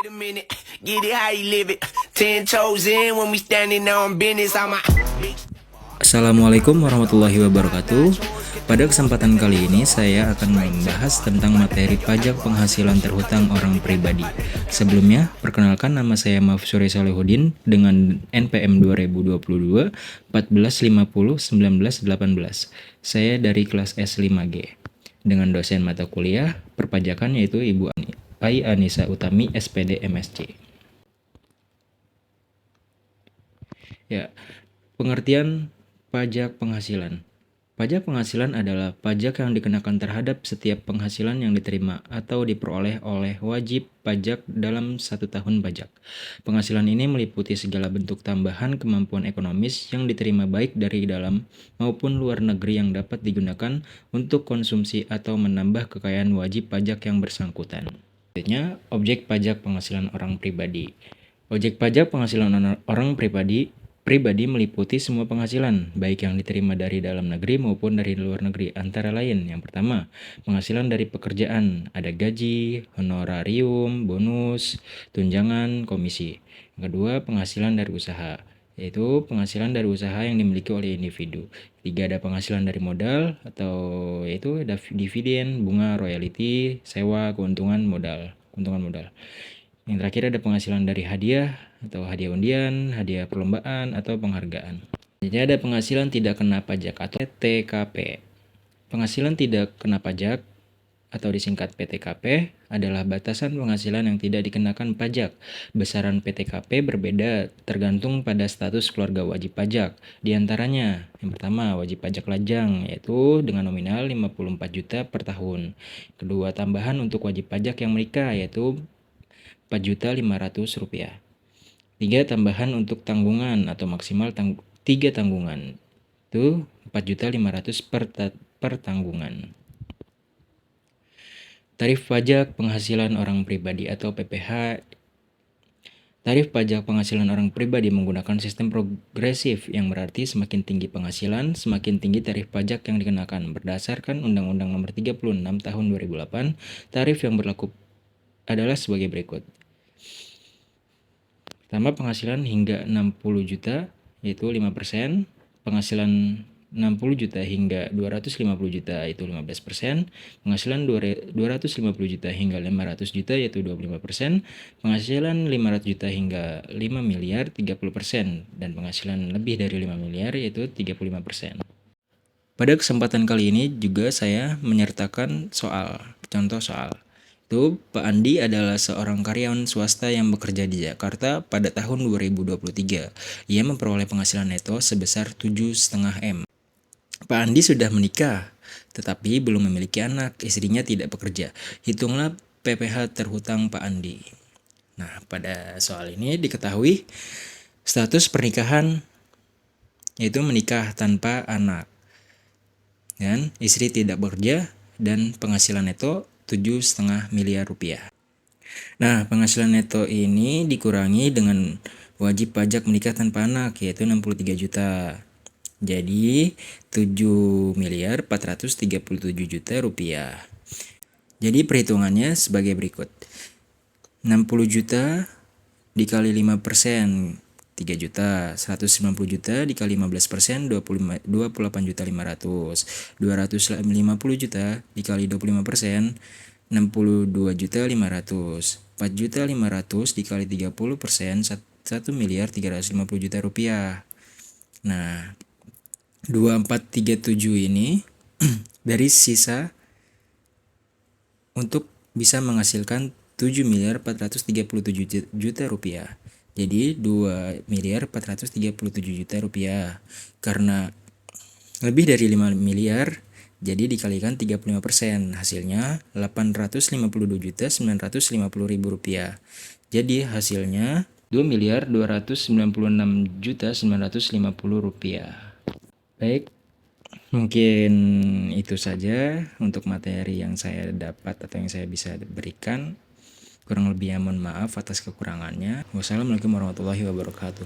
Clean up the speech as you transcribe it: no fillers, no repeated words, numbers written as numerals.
a minute, get it how you live it. 10 toes in when we standing on business. Assalamualaikum warahmatullahi wabarakatuh. Pada kesempatan kali ini saya akan membahas tentang materi pajak penghasilan terhutang orang pribadi. Sebelumnya, perkenalkan nama saya Mafsuri Salehudin dengan NPM 2022 1450 1918. Saya dari kelas S5G dengan dosen mata kuliah perpajakan yaitu Ibu Ai Anissa Utami SPD MSc. Ya, pengertian pajak penghasilan. Pajak penghasilan adalah pajak yang dikenakan terhadap setiap penghasilan yang diterima atau diperoleh oleh wajib pajak dalam 1 tahun pajak. Penghasilan ini meliputi segala bentuk tambahan kemampuan ekonomis yang diterima baik dari dalam maupun luar negeri yang dapat digunakan untuk konsumsi atau menambah kekayaan wajib pajak yang bersangkutan. Selanjutnya, objek pajak penghasilan orang pribadi. Objek pajak penghasilan orang pribadi meliputi semua penghasilan, baik yang diterima dari dalam negeri maupun dari luar negeri. Antara lain, yang pertama, penghasilan dari pekerjaan, ada gaji, honorarium, bonus, tunjangan, komisi. Yang kedua, penghasilan dari usaha, yaitu penghasilan dari usaha yang dimiliki oleh individu. Ketiga, ada penghasilan dari modal, atau yaitu ada dividen, bunga, royalti, sewa, keuntungan modal. Yang terakhir ada penghasilan dari hadiah atau hadiah undian, hadiah perlombaan atau penghargaan. Jadi ada penghasilan tidak kena pajak atau PTKP. Penghasilan tidak kena pajak atau disingkat PTKP adalah batasan penghasilan yang tidak dikenakan pajak. Besaran PTKP berbeda tergantung pada status keluarga wajib pajak. Di antaranya, yang pertama wajib pajak lajang yaitu dengan nominal 54 juta per tahun. Kedua, tambahan untuk wajib pajak yang menikah yaitu Rp4.500.000. 3. Tambahan untuk tanggungan atau maksimal 3 tanggungan. Itu Rp4.500.000 per tanggungan. Tarif pajak penghasilan orang pribadi atau PPH. Tarif pajak penghasilan orang pribadi menggunakan sistem progresif yang berarti semakin tinggi penghasilan, semakin tinggi tarif pajak yang dikenakan. Berdasarkan Undang-Undang Nomor 36 Tahun 2008, tarif yang berlaku adalah sebagai berikut. Pertama, penghasilan hingga 60 juta yaitu 5%, penghasilan 60 juta hingga 250 juta yaitu 15%, penghasilan 250 juta hingga 500 juta yaitu 25%, penghasilan 500 juta hingga 5 miliar 30%, dan penghasilan lebih dari 5 miliar yaitu 35%. Pada kesempatan kali ini juga saya menyertakan contoh soal. Itu Pak Andi adalah seorang karyawan swasta yang bekerja di Jakarta pada tahun 2023. Ia memperoleh penghasilan neto sebesar 7,5 M. Pak Andi sudah menikah, tetapi belum memiliki anak, istrinya tidak bekerja. Hitunglah PPH terhutang Pak Andi. Nah, pada soal ini diketahui status pernikahan yaitu menikah tanpa anak. Dan istri tidak bekerja dan penghasilan neto 7,5 miliar rupiah. Nah, penghasilan neto ini dikurangi dengan wajib pajak menikah tanpa anak yaitu 63 juta. Jadi 7 miliar 437 juta rupiah. Jadi perhitungannya sebagai berikut. 60 juta dikali 5%, 3 juta. 190 juta dikali 15%, 28 juta 500. 250 juta dikali 25%, 62 juta 500. 4 juta 500 dikali 30%, 1 miliar 350 juta rupiah. Nah, 2437 ini dari sisa untuk bisa menghasilkan 7 miliar 437 juta rupiah. Jadi 2 miliar 437 juta rupiah. Karena lebih dari 5 miliar, jadi dikalikan 35%, hasilnya 852 juta 950 ribu rupiah. Jadi hasilnya 2 miliar 296 juta 950 rupiah. Baik, mungkin itu saja untuk materi yang saya dapat atau yang saya bisa berikan. Kurang lebihnya mohon maaf atas kekurangannya. Wassalamualaikum warahmatullahi wabarakatuh.